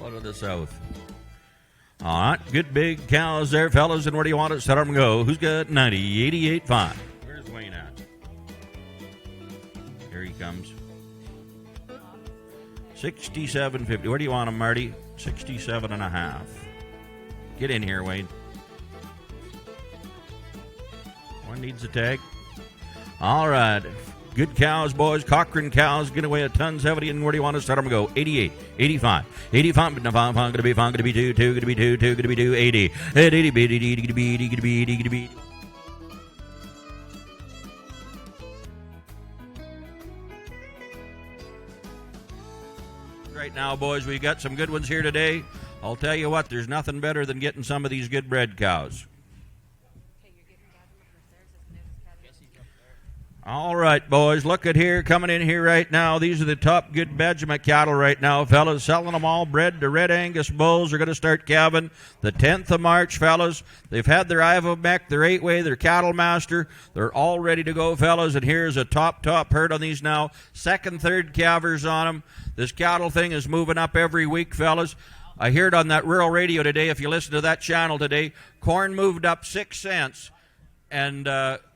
Follow to the south. All right, good big cows there, fellas. And where do you want us? Let them go. Who's got 90, 88.5? Where's Wayne at? Here he comes. 67.50. Where do you want him, Marty? 67.5. Get in here, Wayne. One needs a tag. All right. Good cows, boys. Cochrane cows get away a ton 70. And where do you want us to let them go? 88, 85, 85. But no, I'm going to be 2, 2, going to be 2, 2, going to be 2, 80. 80, 80. Right now, boys, we got some good ones here today. I'll tell you what, there's nothing better than getting some of these good bred cows. All right, boys, look at here, coming in here right now. These are the top good Benjamin cattle right now, fellas. Selling them all bred to Red Angus bulls. They're going to start calving the 10th of March, fellas. They've had their Ivomec, their 8-way, their Cattle Master. They're all ready to go, fellas, and here's a top herd on these now. Second, third calvers on them. This cattle thing is moving up every week, fellas. I heard on that rural radio today, if you listen to that channel today, corn moved up 6 cents, and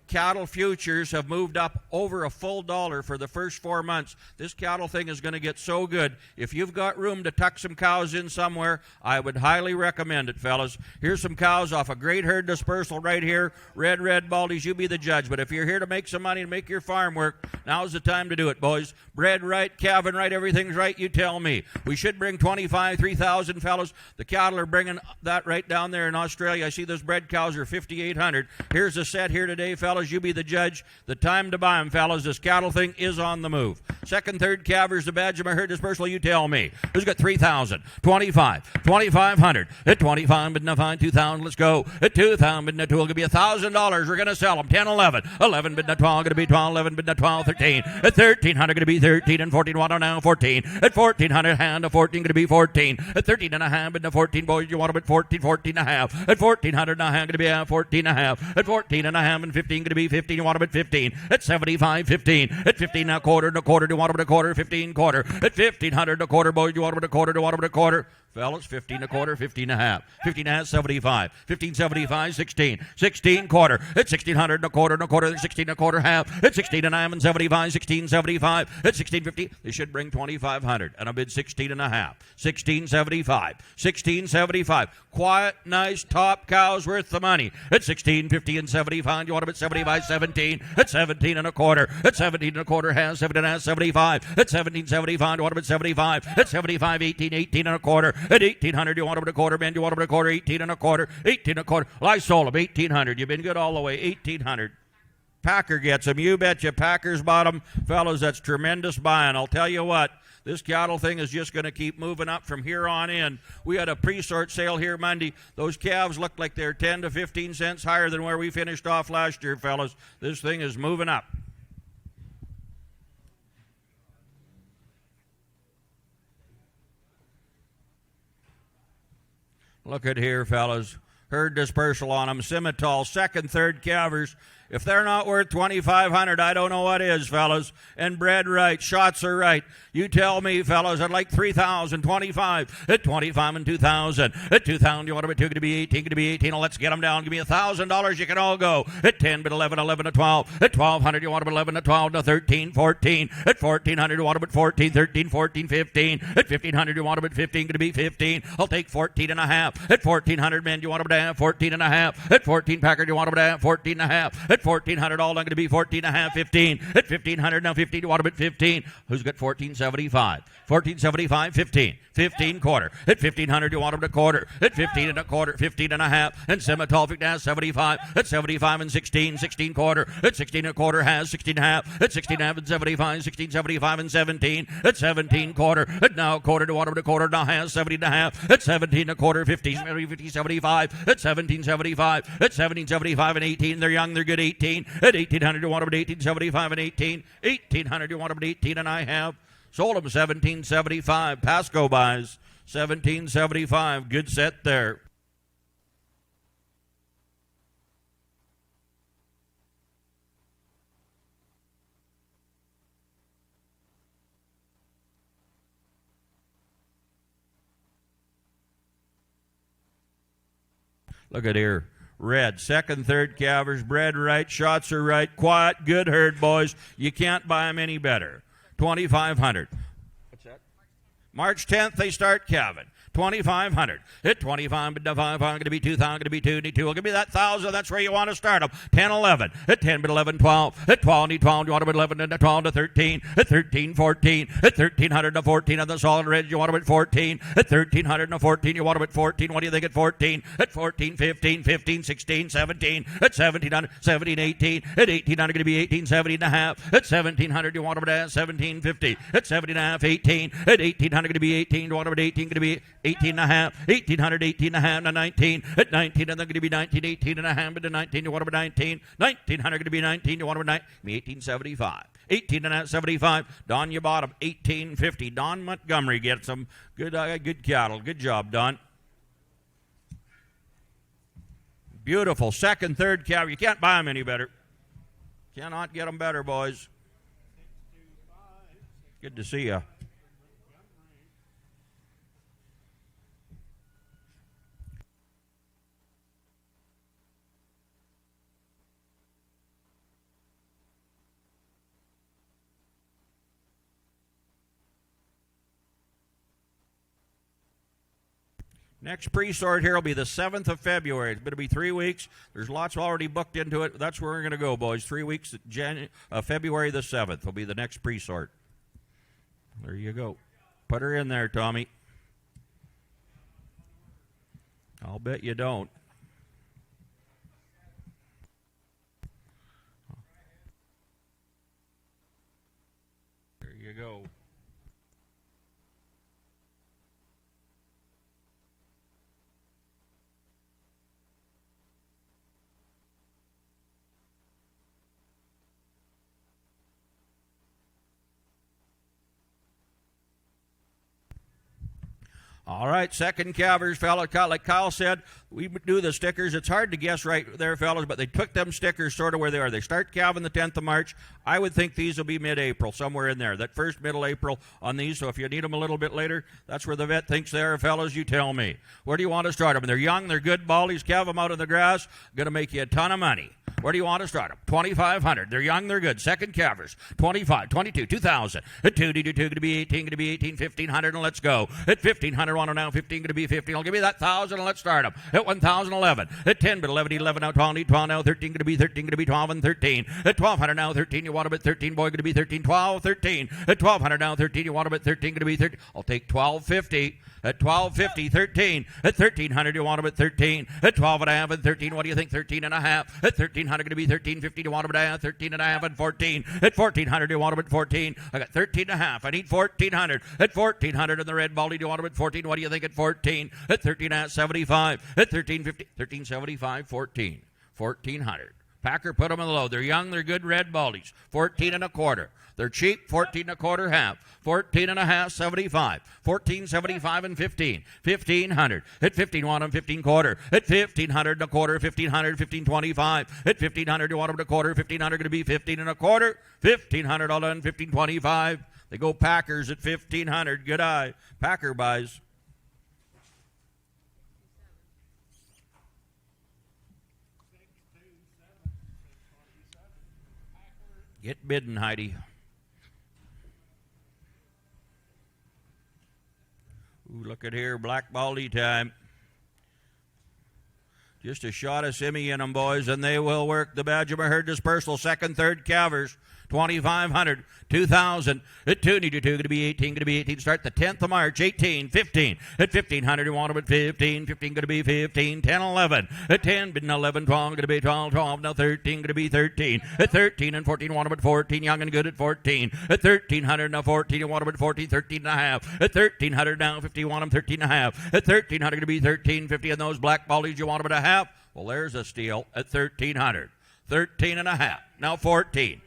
cattle futures have moved up over a full $1 for the first 4 months. This cattle thing is going to get so good. If you've got room to tuck some cows in somewhere, I would highly recommend it, fellas. Here's some cows off a great herd dispersal right here. Red Baldies, you be the judge. But if you're here to make some money and make your farm work, now's the time to do it, boys. Bred right, calving right, everything's right, you tell me. We should bring 3,000, fellas. The cattle are bringing that right down there in Australia. I see those bred cows are 5,800. Here's a set here today, fellas. You be the judge. The time to buy them, fellas. This cattle thing is on the move. Second, third calvers, the badge of my herd dispersal, you tell me. Who's got 3,000? 25. 2,500. At 25, but no fine. 2,000, let's go. At 2,000, but no 2, it'll be $1,000. We're going to sell them. 10, 11. 11, but no 12, going to be 12. 11, but no 12. 13. At 1,300, going to be 13. And 14, what now? 14. At 1,400, hand to 14, going to be 14. At 13 and a half, but no 14, boys, you want them at 14, 14 and a half. At 1,400 and a half, going to be 14 and a half. At 14 and a half, and 15, going to be 15. You want them at 15. At 75, 15. At 15 and a quarter, you want them at a quarter. 15 quarter. At 1,500 and a quarter, boys, you want them at a quarter. You want them at a quarter. Fellas, 15 and a quarter, 15 and a half. 15 and a half, 75. 15, 75, 16. 16 quarter. At 1,600 and a quarter, 16 and a quarter half. At 16 and a half and 75, 16, 75. At 16.50, they should bring 2,500. And I bid 16 and a half. 16.75. 16.75. Quiet, nice, top cows worth the money. At 16.50 and 75, you want them at 75, 17. At 17 and a quarter. At 17 and a quarter half, 17 and a half, 75. At 17.75, you want them at 75. At 75, 18, 18 and a quarter. At 1,800, you want them at a quarter, man. You want them at a quarter, 18 and a quarter, 18 and a quarter. Well, I sold them, 1,800. You've been good all the way, 1,800. Packer gets them. You betcha. Packers bought them. Fellas, that's tremendous buying. I'll tell you what, this cattle thing is just going to keep moving up from here on in. We had a pre-sort sale here Monday. Those calves look like they're 10 to 15 cents higher than where we finished off last year, fellas. This thing is moving up. Look at here, fellas. Herd dispersal on them. Simmental, second, third calvers. If they're not worth 2,500, I don't know what is, fellas. And bred right, shots are right. You tell me, fellas, I'd like 3,000, 25. At 25 and 2,000. At 2,000, you want them at 2, going to be 18, going to be 18. Let's get them down. Give me $1,000, you can all go. At 10, but 11, 11 to 12. At 1,200, you want them at 11 to 12 to 13, 14. At 1,400, you want them at 14, 13, 14, 15. At 1,500, you want them at 15, going to be 15. I'll take 14 and a half. At 1,400, men, you want them to have 14 and a half. At 14, Packard, you want them to have 14 and a half. At 1,400, all I'm going to be 14 and a half, 15. At 1,500, now 15, you want them at 15. Who's got 14.75? 14.75, 15. 15 quarter. At 1,500, you want them to quarter. At 15 and a quarter, 15 and a half. And Simmental, 75. At 75 and 16, 16 quarter. At 16 and a quarter has 16 and a half. At 16 and a half and 75, 16, 75 and 17. At 17 quarter. At now quarter to want them to quarter, now has 17 and a half. At 17 and a quarter, 50, 50, 75. At 17.75. At 17.75 and 18. They're young, they're good, 18. At 1,800, you want them at 18.75 and 18. 1,800, you want them at 18, and I have. Sold them 17.75. Pasco buys 17.75. Good set there. Look at here. Red, second, third calvers, bred right, shots are right, quiet, good herd, boys. You can't buy them any better. 2,500. What's that? March 10th, they start calving. 2,500. Hit 25, but 5, I'm going to be 2,000, going to be 2,2. I'll give me that 1,000. That's where you want to start them. 10, 11. Hit 10, but 11, 12. Hit 12, need 12. You want to be 11 to 12 to 13. Hit 13, 14. Hit 1,300 to 14 on the solid red. You want to be 14. Hit 1,300 to 14. You want to be 14. What do you think at 14? Hit 14, 15, 15, 16, 17. Hit 1,700, 17, 18. Hit 1,800, going to be 18, 70 and a half. Hit 1,700. You want to be 1750. Hit 70 and a half, 18. Hit 1,800, going to be 18. You want to be 18, going to be 18 and a half, 1,800, 18 and a half, to 19, at 19, and then going to be 19, 18 and a half, but to 19, you want to be 19, 1,900, going to be 19, you want to be 1875, 18 and a half, 75, Don, you bought him, 1850, Don Montgomery gets them, good cattle, good job, Don. Beautiful, second, third cow, you can't buy them any better, cannot get them better, boys. Good to see you. Next pre-sort here will be the 7th of February. It's going to be 3 weeks. There's lots already booked into it. That's where we're going to go, boys. 3 weeks, February the 7th will be the next pre-sort. There you go. Put her in there, Tommy. I'll bet you don't. There you go. All right, second calvers, fella. Like Kyle said, we do the stickers. It's hard to guess right there, fellas, but they took them stickers sort of where they are. They start calving the 10th of March. I would think these will be mid-April, somewhere in there. That first middle April on these, so if you need them a little bit later, that's where the vet thinks they are, fellas. You tell me. Where do you want to start them? They're young, they're good baldies. Calve them out in the grass. Going to make you a ton of money. Where do you want to start them? 2,500. They're young, they're good. Second calvers, 25, 22, 2,000. At 2, going to be 18, going to be 18, 1,500, and let's go. At 1,500, want to now 15, going to be 15. I'll give you that 1,000, and let's start them. At 1,011. At 10, but 11, 11 now, 12, 12 now, 13, going to be 13, going to be 12, and 13. At 1,200 now, 13, you want them at 13, boy, going to be 13, 12, 13. At 1,200 now, 13, you want them at 13, going to be 13. I'll take 1,250. At 1,250, 13. At 1,300, you want them at 13. At 12 and a half and 13, what do you think? 13 and a half. At 1,300, going to be 13.50, you want them at 13 and a half and 14. At 1,400, you want them at 14. I got 13 and a half. I need 1,400. At 1,400 in the red baldy, do you want them at 14? What do you think at 14? At 13 and a half, 75. At 13.50, 13.75, 14. 1,400. Packer put them in the low. They're young, they're good red baldies. 14 and a quarter. They're cheap, 14 and a quarter half. 14 and a half, 75. 14.75 and 15. 1,500. At 15, want them 15 quarter. At 1,500 and a quarter, 1,500, 15.25. At 1,500, you want them to quarter. 1,500 going to be 15 and a quarter. 1,500 all done, 15.25. They go Packers at 1,500. Good eye. Packer buys. Get bidding, Heidi. Ooh, look at here, black baldy time. Just a shot of Simi in them, boys, and they will work. The Badger herd dispersal, second, third calvers. 2,500, 2,000. At 2, need 2, going to be 18, going to be 18. Start the 10th of March, 18, 15. At 1,500, you want them at 15, 15, going to be 15, 10, 11. At 10, been 11, 12, going to be 12, 12. Now 13, going to be 13. At 13 and 14, want them at 14, young and good at 14. At 1,300, now 14, you want them at 14, 13 and a half. At 1,300, now 50, you want them 13 and a half. At 1,300, going to be 13, 50. And those black baldies, you want them at a half? Well, there's a steal at 1,300. 13 and a half. Now 14.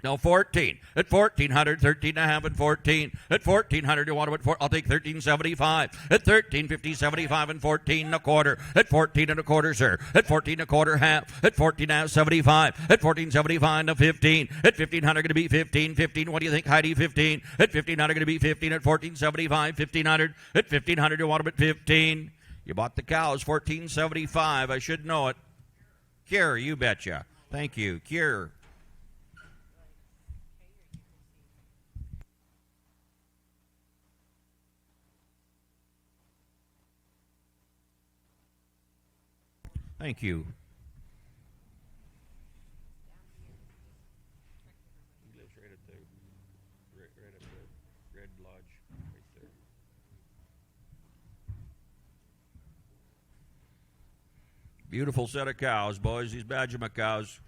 No, 14. At 1,400, 13 and a half and 14. At 1,400, you want them at 4. I'll take 13.75. At 13.50, 75 and 14 and a quarter. At 14 and a quarter, sir. At 14 and a quarter, half. At 14 and a half, 75. At 14.75 to 15. At 1,500, going to be 15. 15. What do you think, Heidi? 15. At 1,500, going to be 15. At 14.75, 1,500. At 1,500, you want them at 15. You bought the cows, $14.75. I should know it. Cure, you betcha. Thank you. Cure. Thank you. He lives right at the Bred Lodge, right there. Beautiful set of cows, boys. These Badgerma cows.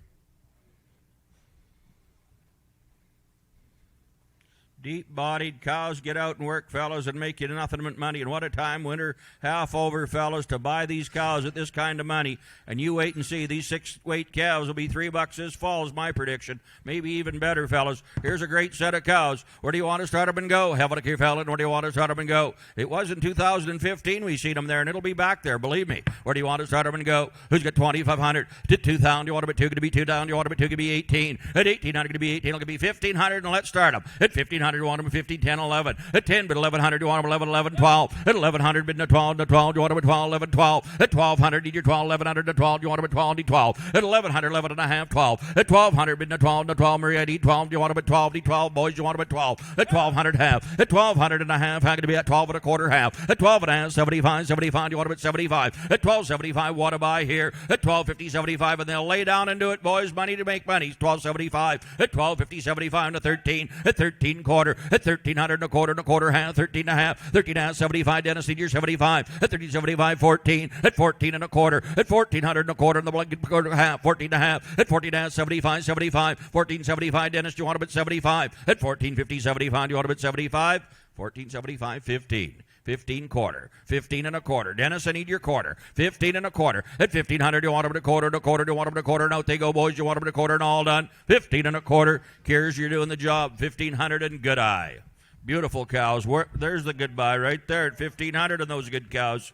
Deep-bodied cows, get out and work, fellas, and make you nothing but money. And what a time, winter half over, fellas, to buy these cows at this kind of money. And you wait and see. These 6-weight calves will be $3 this fall is my prediction. Maybe even better, fellas. Here's a great set of cows. Where do you want to start them and go? Have a key, fella. Where do you want to start them and go? It was in 2015 we seen them there, and it'll be back there, believe me. Where do you want to start them and go? Who's got 2,500? To 2,000. Do you want to bet 2? Going to be 2 down. Do you want to bet 2? Going to be 18. At 1,800, going to be 18. It'll be 1,500, and let's start them. At 1,500. You want them at 15, 10, 11. At 10, but 1,100. You want them 11, 11, 12. At 1,100, bid to 12, to 12. You want them at 12, 11, 12. At 1,200, need your 12, 1,100 to 12. You want them at 12, need 12. At 1,100, 11 and a half, 12. At 1,200, bid to 12, to 12. Maria, need 12. You want them at 12, need 12. Boys, you want them at 12. At 1,200 half. At 1,200 and a half, how can it be at 12 and a quarter half? At 12 and a half, 75, 75. You want them at 75. At 12.75, what to buy here? At 12.50, 75, and they'll lay down and do it, boys. Money to make money. 12.75. At 12.50, 75 to 13. At 13 quarter. At 1,300 and a quarter half. 13 and a half. 13 and a half, 75. Dennis Senior 75. At 13.75, 14. At 14 and a quarter. At 1,400 and a quarter and the blanket quarter half. 14 and a half. At 14 and a half, 75, 75. 14.75. Dennis, do you want them at 75? At 14.50, 75. Do you want them at 75? 14.75, 15. 15 quarter, 15 and a quarter. Dennis, I need your quarter. 15 and a quarter. At 1,500, you want them to quarter, to quarter, do you want them to quarter? And out they go, boys. You want them to quarter and all done. 15 and a quarter. Cures, you're doing the job. 1,500 and good eye. Beautiful cows. There's the goodbye right there at 1,500 and those good cows.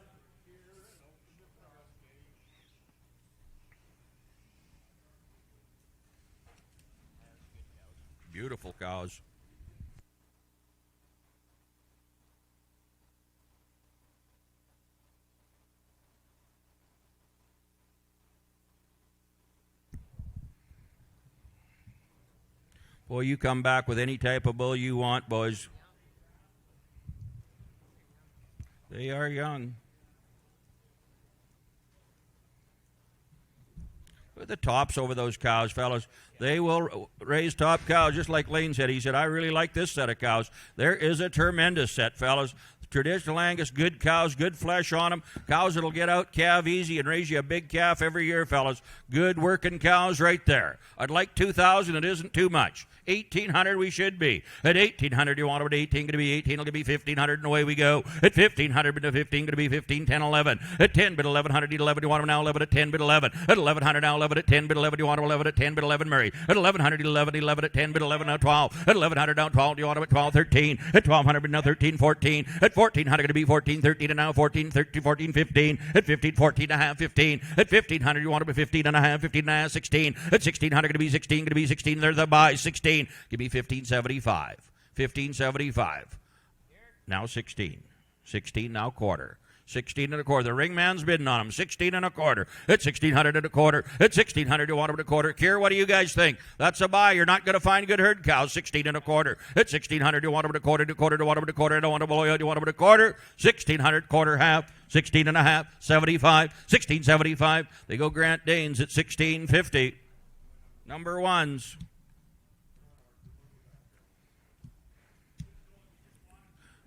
Beautiful cows. Boy, you come back with any type of bull you want, boys. They are young. Look at the tops over those cows, fellas. They will raise top cows, just like Lane said. He said, I really like this set of cows. There is a tremendous set, fellas. Traditional Angus, good cows, good flesh on them. Cows that'll get out calf easy and raise you a big calf every year, fellas. Good working cows right there. I'd like 2,000. It isn't too much. 1,800 we should be. At 1,800, you want them at 18, going to be 18, it'll be 1,500, and away we go. At 1,500, bid to 15, going to be 15, 10, 11. At 10, bid 1,100, need 11, you want them now 11 at 10, bid 11. At 1,100, now 11 at 10, bid 11, you want them 11 at 10, bid 11, Murray. At 1,100, 11, 11 at 10, bid 11, now 12. At 1,100, down 12, you want them at 12, 13. At 1,200, bid now 13, 14. At 1,400, going to be 14, 13, and now 14, 13, 14, 15. At 15, 14 and a half, 15. At 1,500, you want them at 15 and a half, 15 and a half, 16. At 1,600, going to be 16, going to be 16. They're the buy, 16. Give me 15.75. 15.75. Now 16. 16 now quarter. 16 and a quarter. The ringman's bidding on him. 16 and a quarter. At 1,600 and a quarter. At 1,600, you want him at a quarter. Kier, what do you guys think? That's a buy. You're not going to find good herd cows. 16 and a quarter. At 1,600, you want him at a quarter. To quarter, to want him at a quarter. I don't want to blow you. You want him at a quarter. 1,600, quarter half. 16 and a half. 75. 16.75. They go Grant Danes at 16.50. Number ones.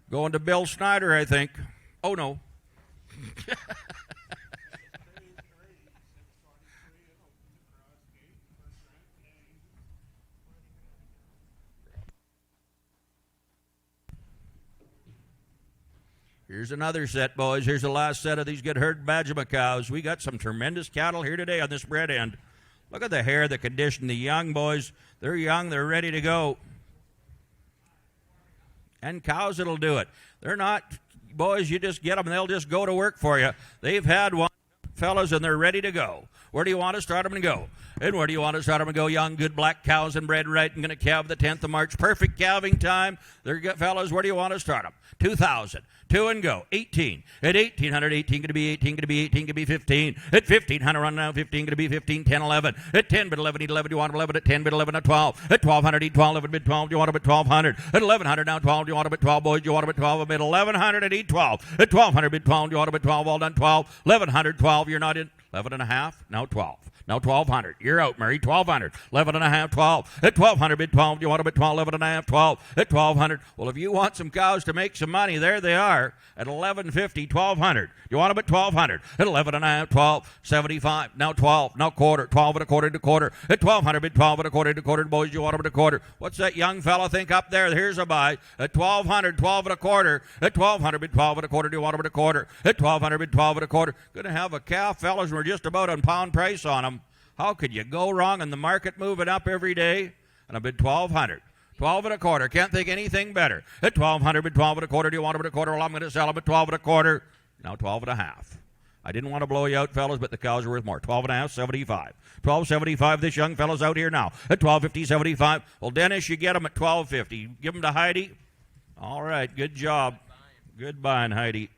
Going to Bill Snyder, I think. Oh, no. Here's another set, boys. Here's the last set of these good herd Badgerma cows. We got some tremendous cattle here today on this Bred end. Look at the hair, the condition, the young boys. They're young. They're ready to go. And cows that'll do it. They're not, boys, you just get them and they'll just go to work for you. They've had one, fellas, and they're ready to go. Where do you want to start them and go? And where do you want to start them and go? Young, good black cows and bred right and going to calve the 10th of March. Perfect calving time. There, fellas, where do you want to start them? 2,000. 2 and go. 18. At 1,800, 18 going to be 18, going to be 18, going to be 15. At 1,500, run now, 15 going to be 15, 10, 11. At 10 bid 11, eat 11, you want 11. At 10 bid 11, at 12. At 1,200, eat 12, 11 bid 12, you want them at 1,200. At 1,100, now 12, you want them at 12, boys, you want them at 12. At 1,100, and eat 12. At 1,200, bid 12, you want them at 12, all done 12. 1,100, 12, you're not in. 11 and a half, now 12. Now 1,200. You're out, Murray. 1,200. 11 and a half, 12. At 1,200, bid 12. You want them at 12, 11 and a half, 12. At 1,200. Well, if you want some cows to make some money, there they are. At 11.50, 1,200. You want them at 1,200. At 11 and a half, 12. 75. Now 12. Now quarter. 12 and a quarter to quarter. At 1,200, bid 12 and a quarter to quarter. Boys, you want them at a quarter. What's that young fella think up there? Here's a buy. At 1,200, 12 and a quarter. At 1,200, bid 12 and a quarter. Do you want them at a quarter? At 1,200, bid 12 and a quarter. Going to have a calf, fellas. We're just about on pound price on them. How could you go wrong in the market moving up every day? And I bid 1,200. 12 and a quarter. Can't think anything better. At 1,200, bid 12 and a quarter. Do you want them at a quarter? Well, I'm going to sell them at 12 and a quarter. Now 12 and a half. I didn't want to blow you out, fellas, but the cows are worth more. 12 and a half, 75. 12.75. This young fella's out here now. At 12.50, 75. Well, Dennis, you get them at 12.50. Give them to Heidi. All right. Good job. Good buying, Heidi.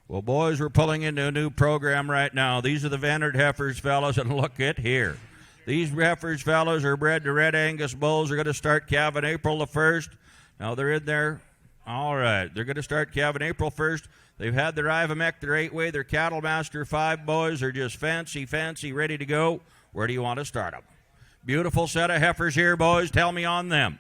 Well, boys, we're pulling into a new program right now. These are the Vandered heifers, fellas, and look at here. These heifers, fellas, are bred to Red Angus bulls. They're going to start calving April the 1st. Now, they're in there. All right. They're going to start calving April 1st. They've had their Ivamec, their 8-way, their Cattle Master 5 boys. They're just fancy, ready to go. Where do you want to start them? Beautiful set of heifers here, boys. Tell me on them.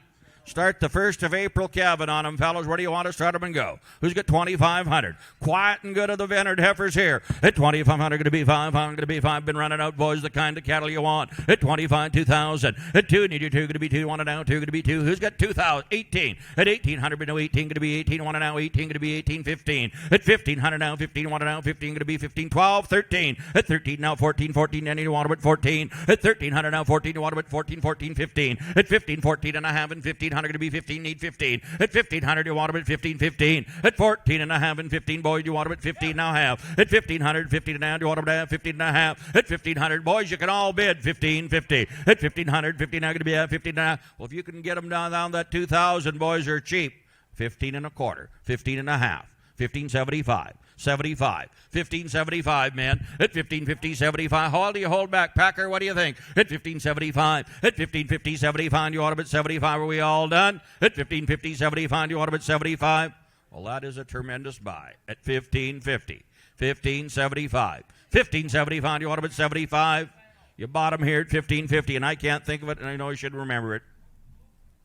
Start the 1st of April calving on them, fellas. Where do you want to start them and go? Who's got 2,500? Quiet and good of the Vandered heifers here. At 2,500, going to be 500, going to be 5. Been running out, boys, the kind of cattle you want. At 25, 2,000. At 2, need you 2, going to be 2. Want it now, 2, going to be 2. Who's got 2,000? 18. At 1,800, been no 18, going to be 18. Want it now, 18, going to be 18, 15. At 1,500 now, 15. Want it now, 15, going to be 15, 12, 13. At 13 now, 14, 14. And you want them at 14. At 1,300 now, 14. You want them at 14, 14, 15. At 15, 14 and a half, and 1,500 going to be 15, need 15. At 1,500, you want them at 15, 15. At 14 and a half and 15, boys, you want them at 15 now half. At 1,500, 15 and a half, you want them to have 15 and a half. At 1,500, boys, you can all bid 15, 50. At 1,500, 15 now going to be at 15 and a half. Well, if you can get them down that 2,000, boys, are cheap. 15 and a quarter, 15 and a half, 15.75. 75. 15.75, man. At 15.50, 75. How do you hold back, Packer? What do you think? At 15.75. At 15.50, 75. You want them at 75. Are we all done? At 15.50, 75. You want them at 75. Well, that is a tremendous buy. At 15.50. 15.75. 15.75. You want them at 75. You bought them here at 15.50, and I can't think of it, and I know I should remember it.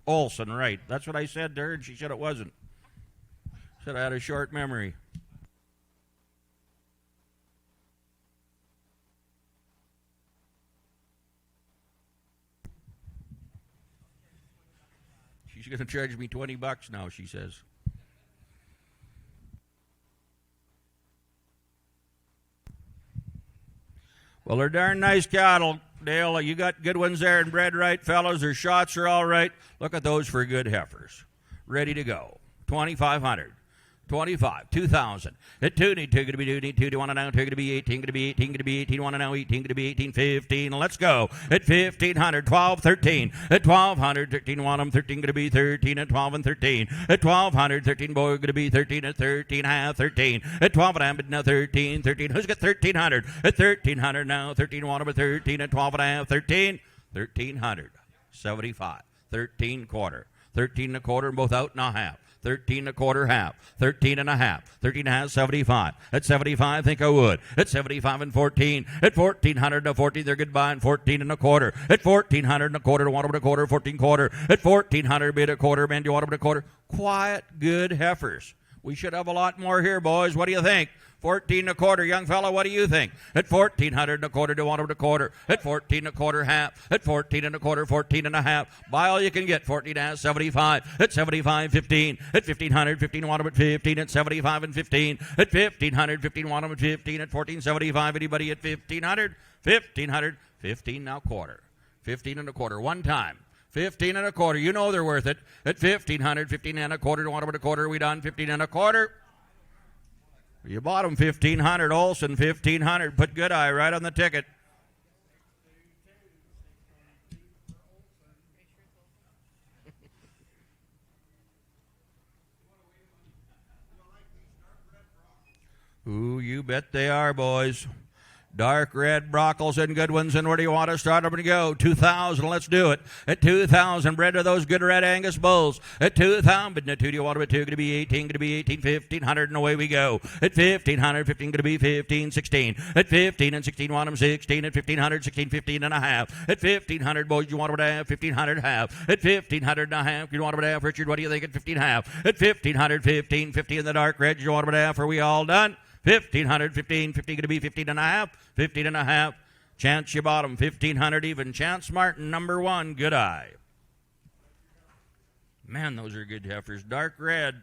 Olson, right. That's what I said to her, and she said it wasn't. Said I had a short memory. She's going to charge me $20 now, she says. Well, they're darn nice cattle, Dale. You got good ones there and bred right, fellas. Their shots are all right. Look at those for good heifers. Ready to go. 2,500. 25, 2,000. At 2, need 2, going to be 2, need 2, do you want to now? 2, going to be 18, going to be 18, going to be 18, want to now? 18, going to be 18, 15. Let's go. At 1,500, 12, 13. At 1,200, 13, want them? 13, going to be 13. At 12 and 13. At 1,200, 13, boy, going to be 13. At 13, half, 13. At 12 and a half, now 13, 13. Who's got 1,300? At 1,300 now, 13, want them? At 13. At 12 and a half, 13. 1,300, 75. 13 quarter. 13 and a quarter, and both out and a half. 13 and a quarter half, 13 and a half, 13 and a half, 75. At 75, think I would. At 75 and 14, at 1,400 and 14, they're goodbye, and 14 and a quarter. At 1,400 and a quarter, want them a quarter, 14 quarter. At 1,400, bid a quarter, man, do you want them a quarter? Quiet, good heifers. We should have a lot more here, boys. What do you think? 14 and a quarter, young fella, what do you think? At 1400 and a quarter to 1 and a quarter. At 14 and a quarter half. At 14 and a quarter, 14 and a half. Buy all you can get. 14 and a half, 75. At 75, 15. At 1500, 15 1 at 15. At 75 and 15. At 1500, 15 1 at 15. At 1475. Anybody at 1500? 1500, 15 now quarter. 15 and a quarter. One time. 15 and a quarter. You know they're worth it. At 1500, 15 and a quarter to 1 and a quarter. Are we done? 15 and a quarter. You bought them 1500. Olson 1500. Put Good Eye right on the ticket. Ooh, you bet they are, boys. Dark red brockles and good ones. And where do you want to start them to go? 2,000. Let's do it. At 2,000, bred to those good red Angus bulls. At 2,000, but no 2, do you want to be 2? Going to be 18, going to be 18, 1,500, and away we go. At 1,500, 15, going to be 15, 16. At 15 and 16, want them 16. At 1,500, 16, 15 and a half. At 1,500, boys, you want them to have 1,500 half. At 1,500 and a half, you want them to have, Richard, what do you think at 15 half? At 1,500, 15, 50 in the dark red, you want them to have. Are we all done? 1,500, 15, 50 going to be 15 and a half, 15 and a half. Chance you bottom, 1,500 even. Chance Martin, number 1, Good Eye. Man, those are good heifers. Dark red.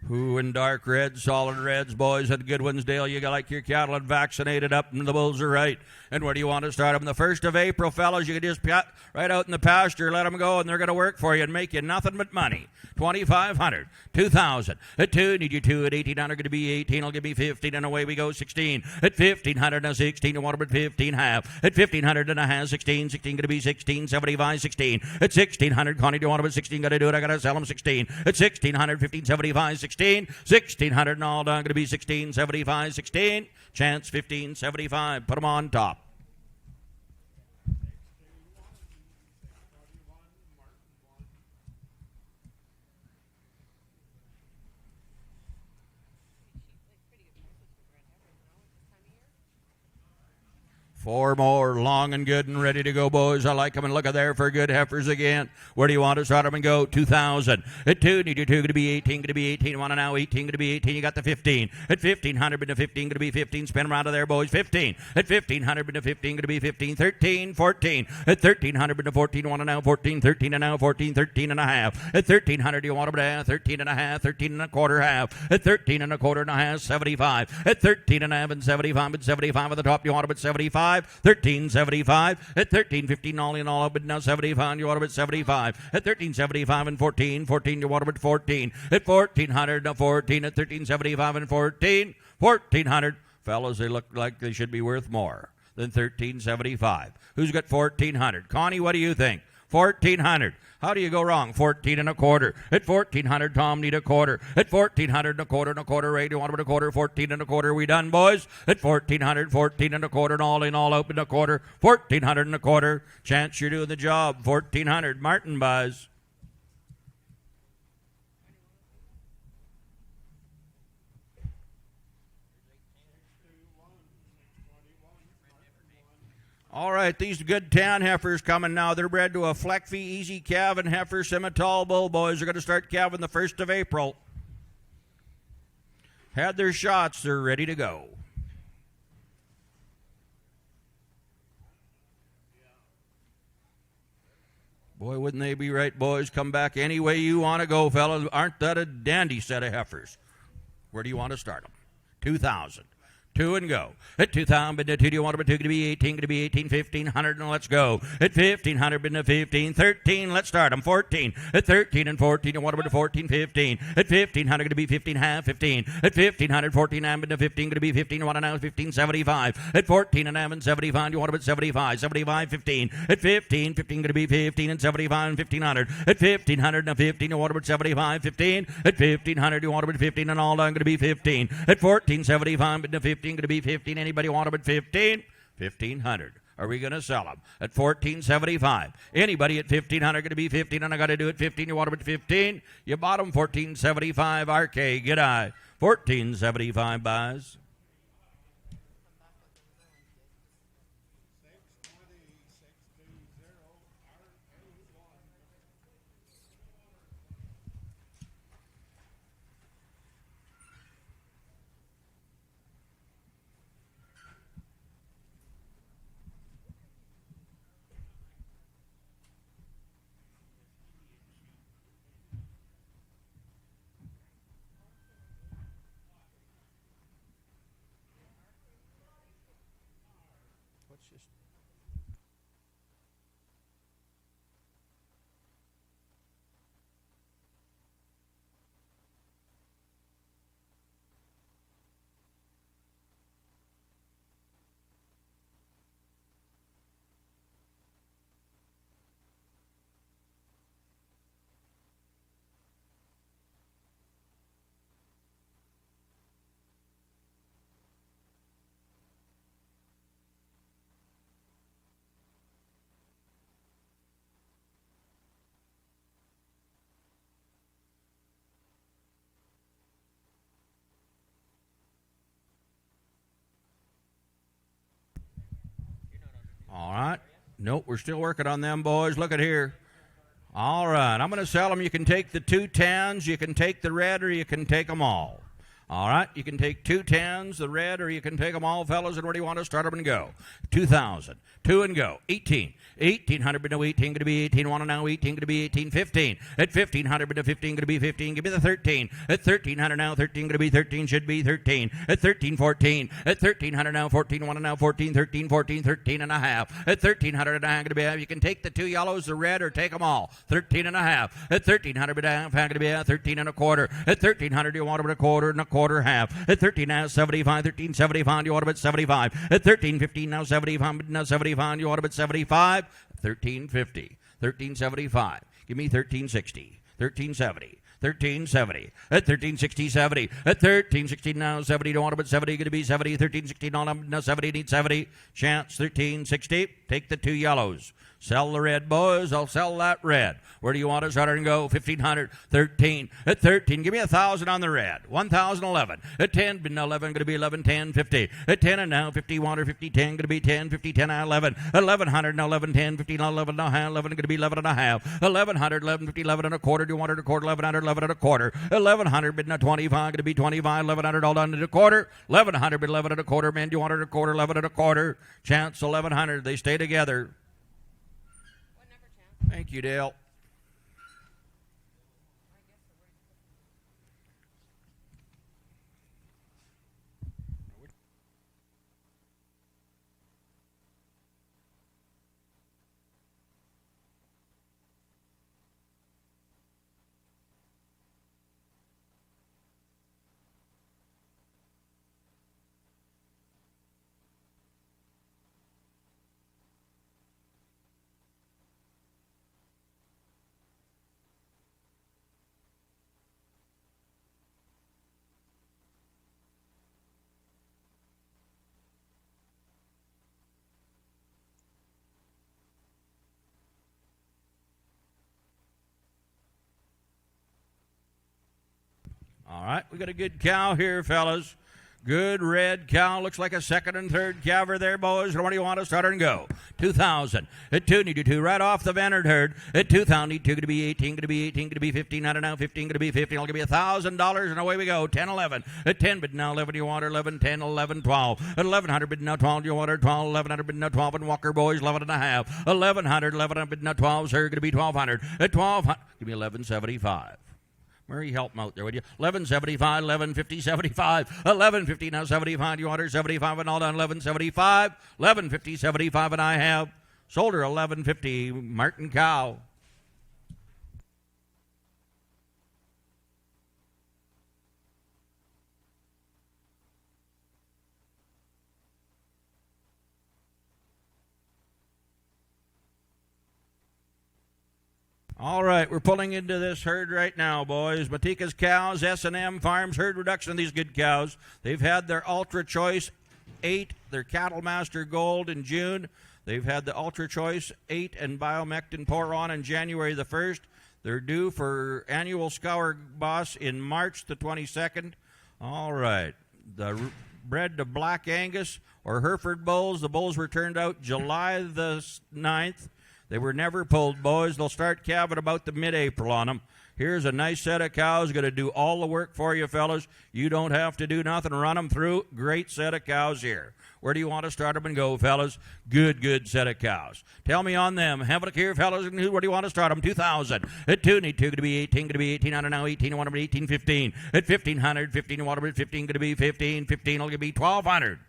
Who in dark red, solid reds, boys, at good ones, Dale. You got like your cattle and vaccinated up, and the bulls are right. And where do you want to start them? The 1st of April, fellas. You can just right out in the pasture, let them go, and they're going to work for you and make you nothing but money. 2,500, 2,000. At 2, need you 2 at 1,800, going to be 18. I'll give me 15, and away we go. 16. At 1,500 and 16, you want them at 15 half. At 1,500 and a half, 16, 16 going to be 16, 75, 16. At 1,600, Connie, do you want them at 16? Got to do it. I got to sell them 16. At 1,600, 15, 75, 16. 1,600 and all done. Going to be 16, 75, 16. Chance 15, 75. Put them on top. Four more, long and good and ready to go, boys. I like them, and look at there for good heifers again. Where do you want to start them and go? 2,000. At 2, need you 2, going to be 18, going to be 18. Want to now 18, going to be 18. You got the 15. At 1,500, been to 15, going to be 15. Spin them around to there, boys. 15. At 1,500, been to 15, going to be 15. 13, 14. At 1,300, been to 14. Want to now 14, 13 and now 14, 13 and a half. At 1,300, you want them to have 13 and a half, 13 and a quarter half. At 13 and a quarter and a half, 75. At 13 and a half and 75, and 75 at the top, you want them at 75. 1375 at 1315 all in all up, but now 75 you want them at 75 at 1375 and 14 you want them at 14 at 1400 and 14 at 1375 and 1400 fellas, they look like they should be worth more than 1375. Who's got 1400? Connie, what do you think? 1400. How do you go wrong? 14 and a quarter. At 1,400, Tom, need a quarter. At 1,400 and a quarter, Ray, do you want them at a quarter? 14 and a quarter, we done, boys? At 1,400, 14 and a quarter, and all in all out in a quarter. 1,400 and a quarter. Chance you're doing the job. 1,400. Martin buys. All right, these good tan heifers coming now. They're bred to a Fleckfee Easy calving heifer Simmental bull, boys. They're going to start calving the 1st of April. Had their shots. They're ready to go. Boy, wouldn't they be right, boys? Come back any way you want to go, fellas. Aren't that a dandy set of heifers? Where do you want to start them? 2,000. 2 and go. At 2,000, been to 2, do you want to be 2? Going to be 18, going to be 18, 1,500, and let's go. At 1,500, been to 15, 13, let's start them. 14. At 13 and 14, you want to be to 14, 15. At 1,500, going to be 15, half, 15. At 1,500, 14, and been to 15, going to be 15, you want to now 15, 75. At 14 and having 75, you want to be 75, 75, 15. At 15, 15, going to be 15 and 75 and 1,500. At 1,500 and 15, you want to be 75, 15. At 1,500, you want to be 15 and all down, going to be 15. At 14, 75, been to 15. Going to be 15. Anybody want them at 15? 1,500. Are we going to sell them at 1475? Anybody at 1,500 going to be 15? And I got to do it 15. You want them at 15? You bought them 1475. RK, good eye. 1475 buys. All right. Nope, we're still working on them, boys. Look at here. All right, I'm going to sell them. You can take the 2 10s, you can take the red, or you can take them all. All right, you can take 2 10s, the red, or you can take them all, fellas. And where do you want to start them and go? 2,000. 2 and go. 18. 1,800, but no 18, going to be 18. Want to now 18, going to be 18. 15. At 1,500, but no 15, going to be 15. Give me the 13. At 1,300 now, 13, going to be 13. Should be 13. At 13, 14. At 1,300 now, 14. Want to now 14. 13, 14, 13 and a half. At 1,300 and a half, going to be half. You can take the 2 yellows, the red, or take them all. 13 and a half. At 1,300, but half, going to be 13 and a quarter. At 1,300, you want them at a quarter and a quarter half. At 13 now 75, 13 75, you want them at 75. At 13 15 now 75, now 75, you want them at 75. 13 50, 13 75. Give me 13 60, 13 70. 1370 at 1360 70 at 1360 now 70 don't want them at 70 going to be 70 1360 now 70 need 70 chance 1360 take the 2 yellows sell the red boys I'll sell that red where do you want to start and go 1500 13 at 13 give me 1,000 on the red 1011 at 10 been 11 going to be 11 10 50 at 10 and now 50 water 50 10 going to be 10 50 10 11 1100 now 11 10 15 11 now 11 going to be 11 and a half 1100 11 50 11 and a quarter do you want it a quarter 1100 11 and a quarter 1100 bid now 25 going to be 25 1100 all done to a quarter 1100 bid 11 and a quarter man do you want it a quarter 11 and a quarter chance 1100 they stay together. What number, Chance? Thank you, Dale. All right, we got a good cow here, fellas. Good red cow. Looks like a second and third calver there, boys. What do you want to start and go? 2,000. At 2, need 2 right off the Venard herd. At 2,000, need 2 going to be 18, going to be 18, going to be 15. Not now 15, going to be 15. I'll give you $1,000, and away we go. 10, 11. At 10, but now 11, you want her 11, 10, 11, 12. At 1,100, but now 12, you want her 12, 1,100, but now 12, and Walker boys 11 and a half. 1,100, 11, but now 12, sir, going to be 1,200. At 1,200, give me 1175. Murray, help him out there, would you? 1175, 1150, 75, 1150, now 75. You want her 75 and all done, 1175, 1150, 75, and I have sold her 1150, Martin cow. All right, we're pulling into this herd right now, boys. Matika's cows, S&M Farms, herd reduction of these good cows. They've had their Ultra Choice 8, their Cattle Master Gold in June. They've had the Ultra Choice 8 and Biomectin pour on January the 1st. They're due for annual Scour Boss in March the 22nd. All right, the bred to Black Angus or Hereford bulls. The bulls were turned out July the 9th. They were never pulled, boys. They'll start calving about the mid-April on them. Here's a nice set of cows. Going to do all the work for you, fellas. You don't have to do nothing. Run them through. Great set of cows here. Where do you want to start them and go, fellas? Good set of cows. Tell me on them. Have a look here, fellas. Where do you want to start them? 2,000. At 2, need 2 to be 18. Going to be 18. Now 18. You want them at 18, 15. At 1,500, 15. You want them at 15. Going to be 15. 15 will give me 1,200.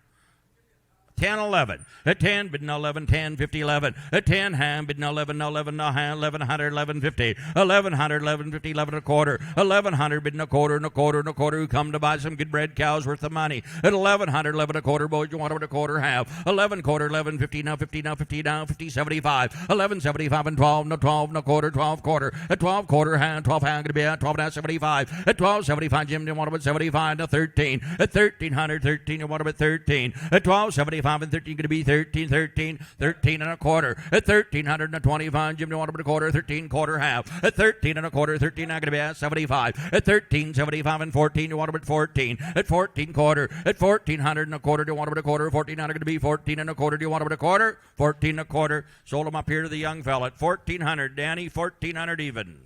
10, 11. At 10, bidding 11, 10, 50, 11. At 10, ham, bidding 11, 11, no ham, 1100, 1150. 1100, 1150, 11 and a quarter. 1100, bidding a quarter and a quarter and a quarter. Who come to buy some good bred cows worth of money. At 1100, 11 and a quarter, boys, you want them at a quarter half. 11 quarter, 1150, now 50, now 50, now 50, 75. 1175 and 12, no 12, no quarter, 12 quarter. At 12 quarter, hand, 12 hand, going to be at 12 and a half, 75. At 1275, Jim, you want them at 75, now 13. At 1300, 13, you want them at 13. At 1275 and 13, going to be 13, 13, 13 and a quarter. At 1325, Jim, you want them at a quarter, 13 quarter half. At 13 and a quarter, 13, I'm going to be at 75. At 1375 and 14, you want them at 14. At 14 quarter. At 1400 and a quarter, do you want them at a quarter? 1400 going to be 14 and a quarter, do you want them at a quarter? 14 and a quarter. Sold them up here to the young fella at 1400. Danny, 1400 even.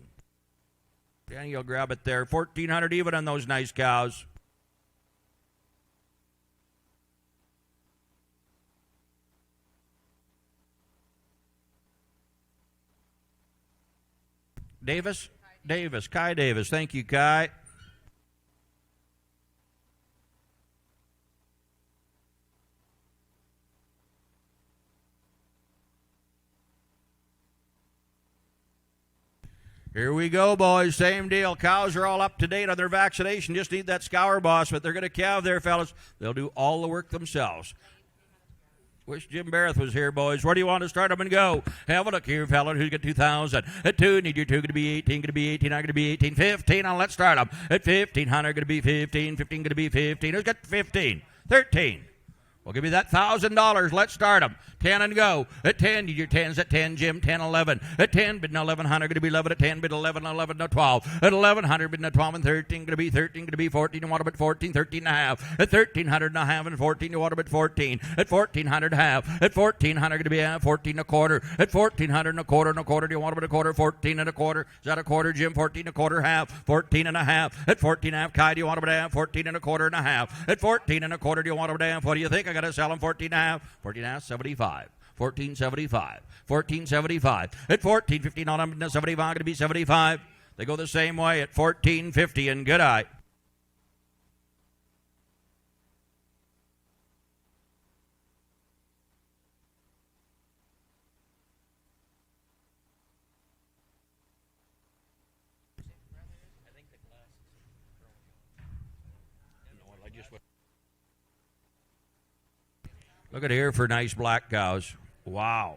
Danny, you'll grab it there. 1400 even on those nice cows. Davis? Davis. Kai Davis. Thank you, Kai. Here we go, boys. Same deal. Cows are all up to date on their vaccination. Just need that scour boss, but they're going to calve there, fellas. They'll do all the work themselves. Wish Jim Barrett was here, boys. Where do you want to start them and go? Have a look here, fella. Who's got 2,000? At 2, need your 2, going to be 18, going to be 18, I'm going to be 18, 15. Now let's start them. At 1,500, going to be 15, 15, going to be 15. Who's got 15? 13. Well, give me that $1,000. Let's start them. 10 and go. At 10, need your 10s at 10, Jim. 10, 11. At 10, bidding 1,100, going to be 11. At 10, bid 11, 11, no 12. At 1,100, bidding 12 and 13, going to be 13, going to be 14. You want them at 14, 13 and a half. At 1,300 and a half and 14, you want them at 14. At 1,400 half. At 1,400, going to be 14 and a quarter. At 1,400 and a quarter, do you want them at a quarter? 14 and a quarter. Is that a quarter, Jim? 14 and a quarter half. 14 and a half. At 14 and a half, Kai, do you want them at half? 14 and a quarter and a half. At 14 and a quarter, do you want them at half? What do you think? I got to sell them 14 and a half. 14 and a half, 75. 1475. 1475. At 1450, not I'm 75, going to be 75. They go the same way at 1450 and good eye. Look at here for nice black cows. Wow.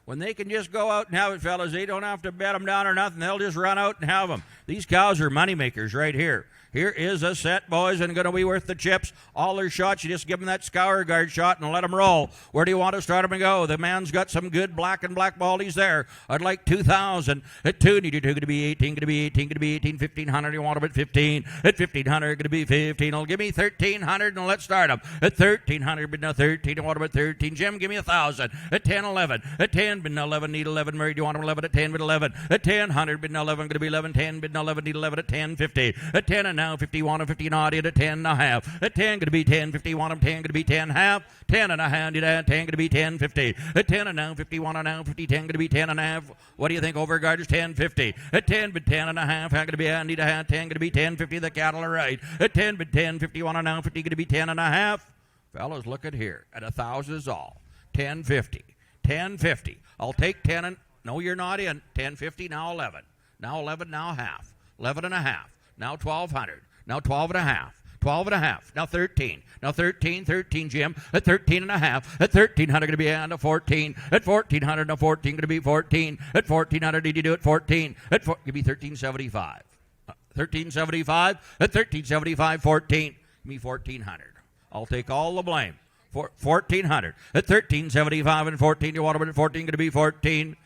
When they can just go out and have it, fellas, they don't have to bet them down or nothing. They'll just run out and have them. These cows are money makers right here. Here is a set, boys, and going to be worth the chips. All their shots, you just give them that scour guard shot and let them roll. Where do you want to start them and go? The man's got some good black and black baldies there. I'd like 2,000. At 2, need your 2, going to be 18, going to be 18, going to be 18, 1,500. You want them at 15. At 1,500, going to be 15. Well, give me 1,300 and let's start them. At 1,300, bid now 13. You want them at 13. Jim, give me 1,000. At 10, 11. At 10, bid now 11, need 11. Murray, do you want them 11? At 10, bid 11. At 10, 100, bid now 11, going to be 11. 10, bid now 11, need 11. At 10, 50. At 10 and now 50, want them 50 naughty at 10 and a half. At 10, going to be 10, 50, want them 10, going to be 10 half. 10 and a half, need at 10, going to be 10, 50. At 10 and now 50, want and now 50, 10, going to be 10 and a half. What do you think, Overguard is 10, 50. At 10, bid 10 and a half, going to be, need a half, 10, going to be 10, 50, the cattle are right. At 10, bid 10, 50, want and now 50, going to be 10 and a half. Fellas, look at here. At 1,000 is all. 10.50. 10.50. I'll take 10 and, no, you're not in. 10.50, now 11. Now 11, now half. 11 and a half. Now 1,200. Now 12 and a half. 12 and a half. Now 13. Now 13, 13, Jim. At 13 and a half. At 1,300, going to be down to 14. At 1,400, now 14, going to be 14. At 1,400, did you do it 14? At give me 1375. 1375. At 1375, 14. Give me 1,400. I'll take all the blame. 1,400. At 1375 and 14, you want them at 14, going to be 14.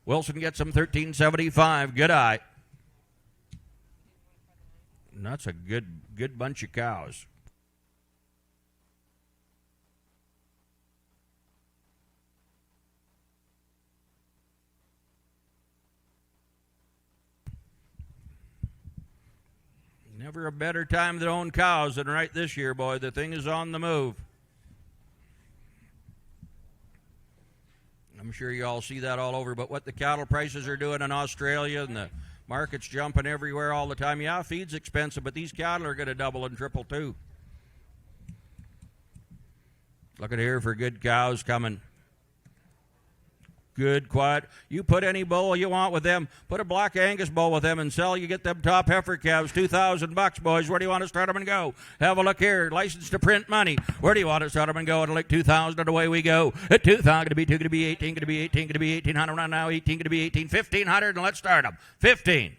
Wilson gets them 1375. Good eye. And that's a good bunch of cows. Never a better time to own cows than right this year, boy. The thing is on the move. I'm sure you all see that all over, but what the cattle prices are doing in Australia and the market's jumping everywhere all the time. Yeah, feed's expensive, but these cattle are going to double and triple too. Look at here for good cows coming. Good, quiet. You put any bull you want with them. Put a black Angus bull with them and sell. You get them top heifer calves, $2,000, boys. Where do you want to start them and go? Have a look here. License to print money. Where do you want to start them and go? At like $2,000 and away we go. At $2,000, going to be 2, going to be 18, going to be 18, going to be 1,800 right now. 18, going to be 18, 1,500, and let's start them. 15,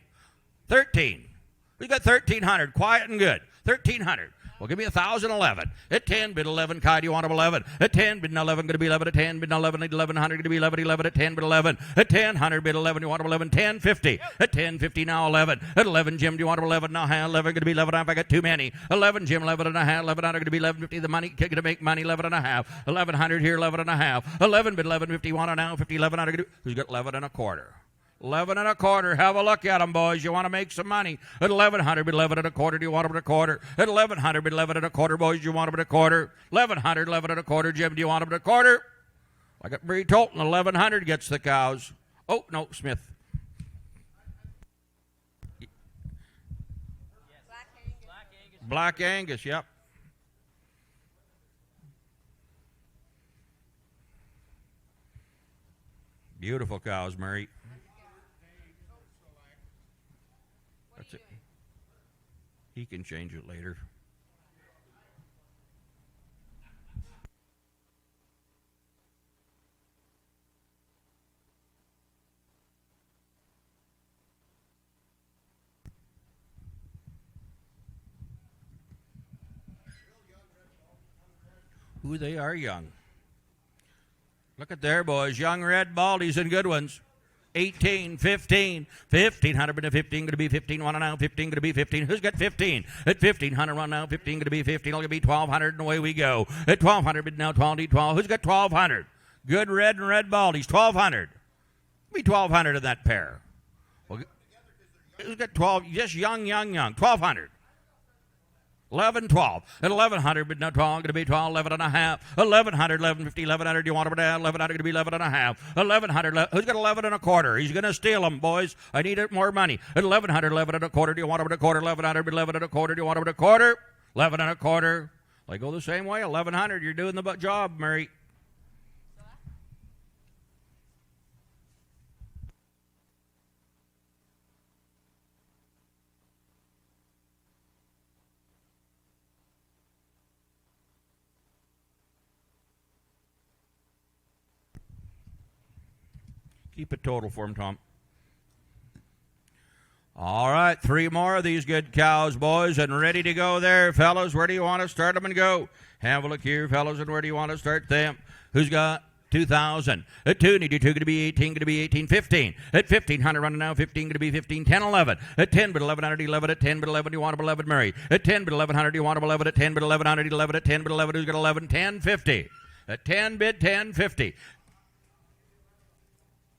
13. We got 1,300. Quiet and good. 1,300. Well, give me 1,011. At 10, bid 11. Kai, do you want 11? At 10, bid 11. Going to be 11. At 10, bid 11. At 1,100. Going to be 11. 11. At 10, bid 11. At 10, 100, bid 11. You want 11? 10, 50. At 10, 50 now 11. At 11, Jim, do you want 11? Now 11. Going to be 11. I got too many. 11, Jim, 11 and a half. 1100. Going to be 1150. The money going to make money 11 and a half. 1,100 here. 11 and a half. 11, bid 11. 51 now. 50. 1100. Who's got 11 and a quarter? 11 and a quarter. Have a look at them, boys. You want to make some money. At 1,100, 11 and a quarter. Do you want them at a quarter? At 1,100, 11 and a quarter, boys. Do you want them at a quarter? 1,100, 11 and a quarter. Jim, do you want them at a quarter? I got Bree Tolton. 1,100 gets the cows. Oh, no, Smith. Black Angus, yep. Beautiful cows, Murray. That's it. He can change it later. Who they are young. Look at there, boys. Young red baldies and good ones. 18, 15, 1,500, but 15 going to be 15, one now, 15 going to be 15. Who's got 15? At 1,500, one now, 15 going to be 15. It'll be 1,200, and away we go. At 1,200, but now 12, 12. Who's got 1,200? Good red and red baldies, 1,200. Be 1,200 in that pair. Well, who's got 12? Just young, 1,200. 11, 12. At 1,100, but now 12, going to be 12, 11 and a half. 1,100, 1150, 1,100. Do you want them at 1,100? Going to be 11 and a half. 1,100. Who's got 11 and a quarter? He's going to steal them, boys. I need more money. At 1,100, 11 and a quarter. Do you want them at a quarter? 1,100, 11 and a quarter. Do you want them at a quarter? 11 and a quarter. I go the same way. 1,100. You're doing the job, Murray. Keep it total for him, Tom. All right, 3 more of these good cows, boys, and ready to go there, fellas. Where do you want to start them and go? Have a look here, fellas, and where do you want to start them? Who's got 2,000? At 2, need you 2, going to be 18, going to be 18, 15. At 1,500, running now, 15, going to be 15, 10, 11. At 10, but 1,100, 11. At 10, but 11, do you want 11, Murray? At 10, but 1,100, do you want 11? At 10, but 1,100, 11. At 10, but 11, who's got 11? 10, 50. At 10, bid 10, 50.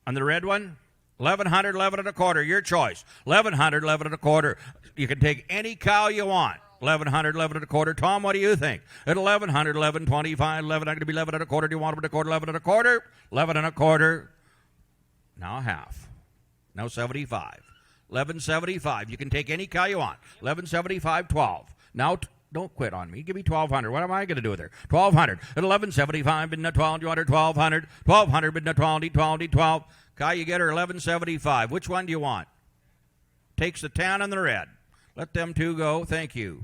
On the red one, 1,100, 11 and a quarter. Your choice. 1,100, 11 and a quarter. You can take any cow you want. 1,100, 11 and a quarter. Tom, what do you think? At 1,100, 11, 25, 11, I'm going to be 11 and a quarter. Do you want them at a quarter? 11 and a quarter. 11 and a quarter. Now half. Now 75. 11.75. You can take any cow you want. 11.75, 12. Now don't quit on me. Give me 1,200. What am I going to do with her? 1,200. At 11.75, bid 12. Do you want her 1,200? 1,200, bid 12, 12, 12. Kai, you get her 11.75. Which one do you want? Takes the tan and the red. Let them two go. Thank you.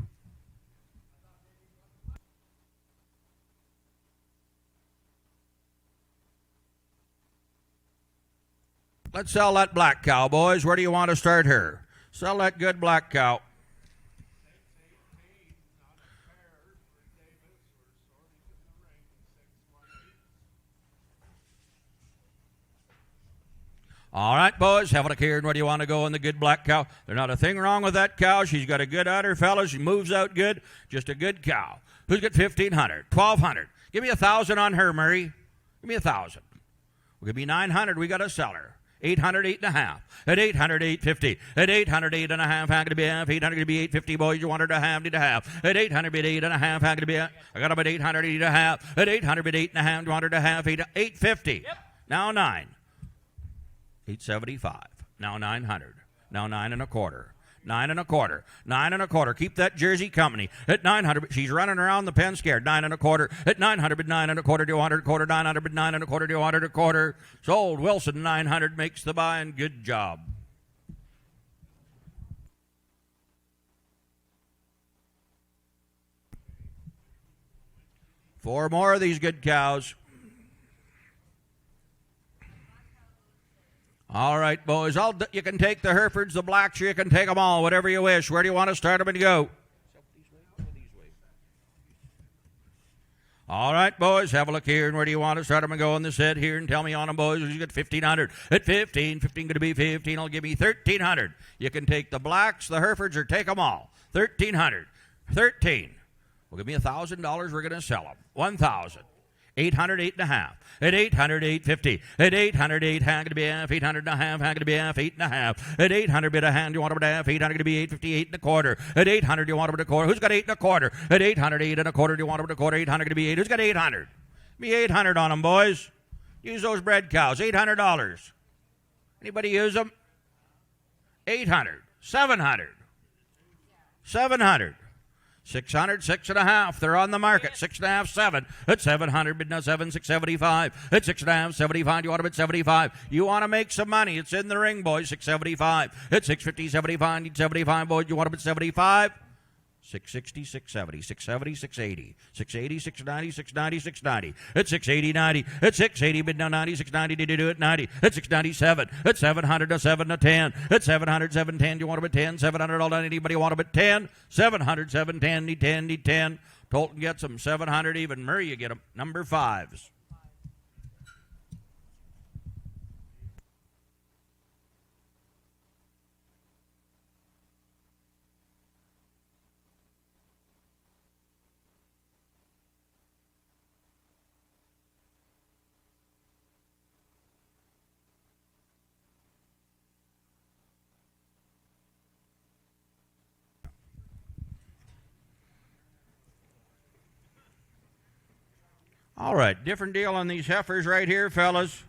Let's sell that black cow, boys. Where do you want to start her? Sell that good black cow. All right, boys, have a look here. And where do you want to go in the good black cow? There's not a thing wrong with that cow. She's got a good udder, fellas. She moves out good. Just a good cow. Who's got 1,500? 1,200. Give me 1,000 on her, Murray. Give me 1,000. We'll give me 900. We got to sell her. 800, 8.5. At 800, 850. At 800, 8.5. How can it be half? 800 going to be 850, boys. You want her to have, need to have. At 800, bid 8.5. How can it be? I got them at 800, 8.5. At 800, bid 8.5. You want her to have 850. Yep. Now 9. 875. Now 900. Now 9 and a quarter. 9 1/4. 9 1/4. Keep that Jersey company at 900. She's running around the pen scared. 9 1/4 at 900. Bid 9 1/4 to 100 1/4. 900 bid 9 1/4 to 100 1/4. Sold. Wilson 900 makes the buy and good job. Four more of these good cows. All right, boys. You can take the Herefords, the Blacks, or you can take them all, whatever you wish. Where do you want to start them and go? All right, boys. Have a look here. And where do you want to start them and go on the set here? And tell me on them, boys. You got 1,500. At 15 going to be 15. I'll give me 1,300. You can take the Blacks, the Herefords, or take them all. 1,300. 13. Well, give me $1,000. We're going to sell them. 1,000. 800, 8.5. At 800, 850. At 800, 8 hand to be half. 800 and a half hand to be half. 8.5. At 800 bid a hand, you want to bid half. 800 to be 850, 8 1/4. At 800, you want to bid a quarter. Who's got 8 1/4? At 800, 8 1/4. Do you want to bid a quarter? 800 to be 8. Who's got 800? Be 800 on them, boys. Use those Bred cows. $800. Anybody use them? 800. 700. 700. 600, 6.5. They're on the market. 6.5, 7. At 700, bid now 7, 675. At 6.5, 75. You want to bid 75. You want to make some money. It's in the ring, boys. 675. At 650, 75. Need 75, boys. You want to bid 75. 660, 670, 670, 680, 680, 690, 690, 690. At 680, 90. At 680, bid now 90, 690. Did you do it? 90. At 697. At 700 to 7 to 10. At 700, 710. Do you want to bid 10? 700 all done. Anybody want to bid 10? 700, 710. Need 10, need 10. Tolton gets them. 700 even. Murray, you get them. Number 5s. All right, different deal on these heifers right here, fellas.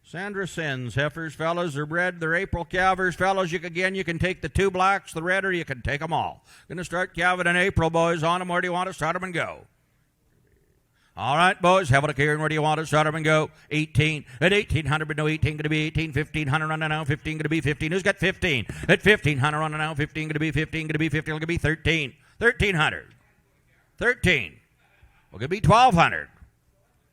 Sandra Sins heifers, fellas. They're bred. They're April calvers, fellas. You can take the 2 Blacks, the red, or you can take them all. Going to start calving in April, boys. On them. Where do you want to start them and go? All right, boys. Have a look here. And where do you want to start them and go? 18. At 1,800, but no 18 going to be 18. 1,500 on now. 15 going to be 15. Who's got 15? At 1,500 on now. 15 going to be 15. Going to be 15. Going to be 13. 1,300. 13. Well, going to be 1,200.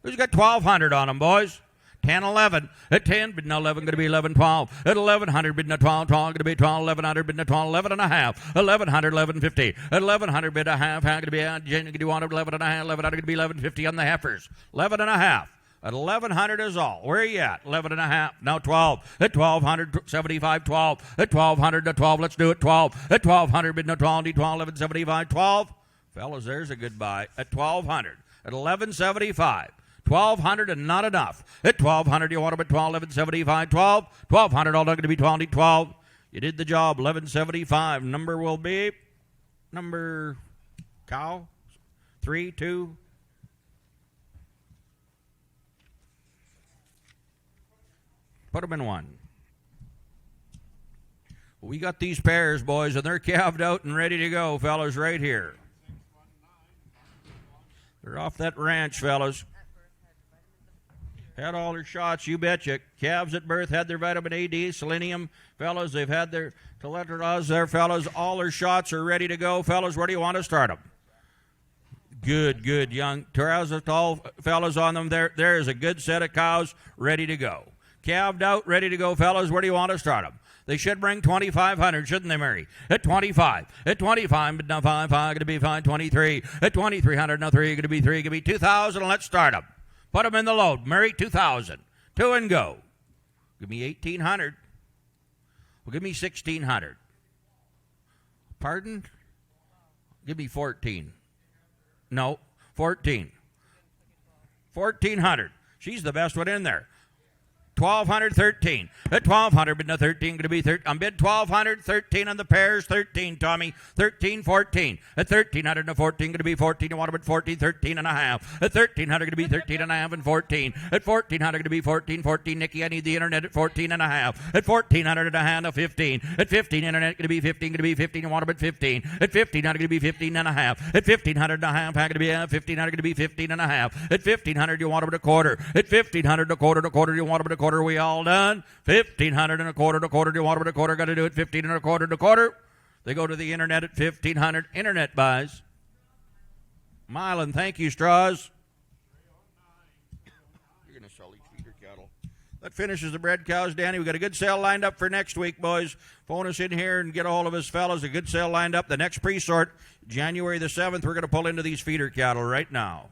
Who's got 1,200 on them, boys? 10, 11. At 10, bid no 11, going to be 11, 12. At 1,100, bid no 12, 12, going to be 12, 1,100, bid no 12, 11 and a half. 1,100, 11.50. At 1,100, bid a half, going to be, do you want 11 and a half? 1,100, going to be 11.50 on the heifers. 11 and a half. At 1,100 is all. Where are you at? 11 and a half. Now 12. At 1,200, 75, 12. At 1,200 to 12. Let's do it. 12. At 1,200, bid no 12, 12, 11, 75, 12. Fellas, there's a good buy. At 1,200. At 11.75. 1,200 and not enough. At 1,200, you want to bid 12, 11.75, 12. 1,200, all done going to be 12, 12. You did the job, 11.75. Number will be number cow, 3, 2. Put them in 1. We got these pairs, boys, and they're calved out and ready to go, fellas, right here. They're off that ranch, fellas. Had all their shots, you betcha. Calves at birth had their vitamin A, D, selenium. Fellas, they've had their teletrodaz there, fellas. All their shots are ready to go. Fellas, where do you want to start them? Good, good, young. Terazitol, fellas, on them. There is a good set of cows ready to go. Calved out, ready to go, fellas. Where do you want to start them? They should bring 2,500, shouldn't they, Mary? At 25. At 25, but now 5, going to be 5, 23. At 2,300, now 3, going to be 3, going to be 2,000, and let's start them. Put them in the load. Murray, 2,000. 2 and go. Give me 1,800. Well, give me 1,600. Pardon? Give me 14. No, 14. 1,400. She's the best one in there. 1,200, 13. At 1,200, bid no 13, going to be 13. I'm bid 1,200, 13 on the pairs, 13, Tommy. 13, 14. At 1,300 and 14, going to be 14. You want to bid 14, 13 and a half. At 1,300, going to be 13 and a half and 14. At 1,400, going to be 14, 14. Nikki, I need the internet at 14 and a half. At 1,400 and a hand of 15. At 15, internet, going to be 15, going to be 15. You want to bid 15. At 1,500, going to be 15 and a half. At 1,500 and a half, going to be 1,500, going to be 15 and a half. At 1,500, you want to bid a quarter. At 1,500 a quarter, you want to bid a quarter. We all done? 1,500 and a quarter, you want to bid a quarter. Got to do it 15 and a quarter. They go to the internet at 1,500. Internet buys. Milan, thank you, Straws. You're going to sell these feeder cattle. That finishes the bred cows, Danny. We've got a good sale lined up for next week, boys. Phone us in here and get a hold of us, fellas. A good sale lined up. The next pre-sort, January the 7th, we're going to pull into these feeder cattle right now.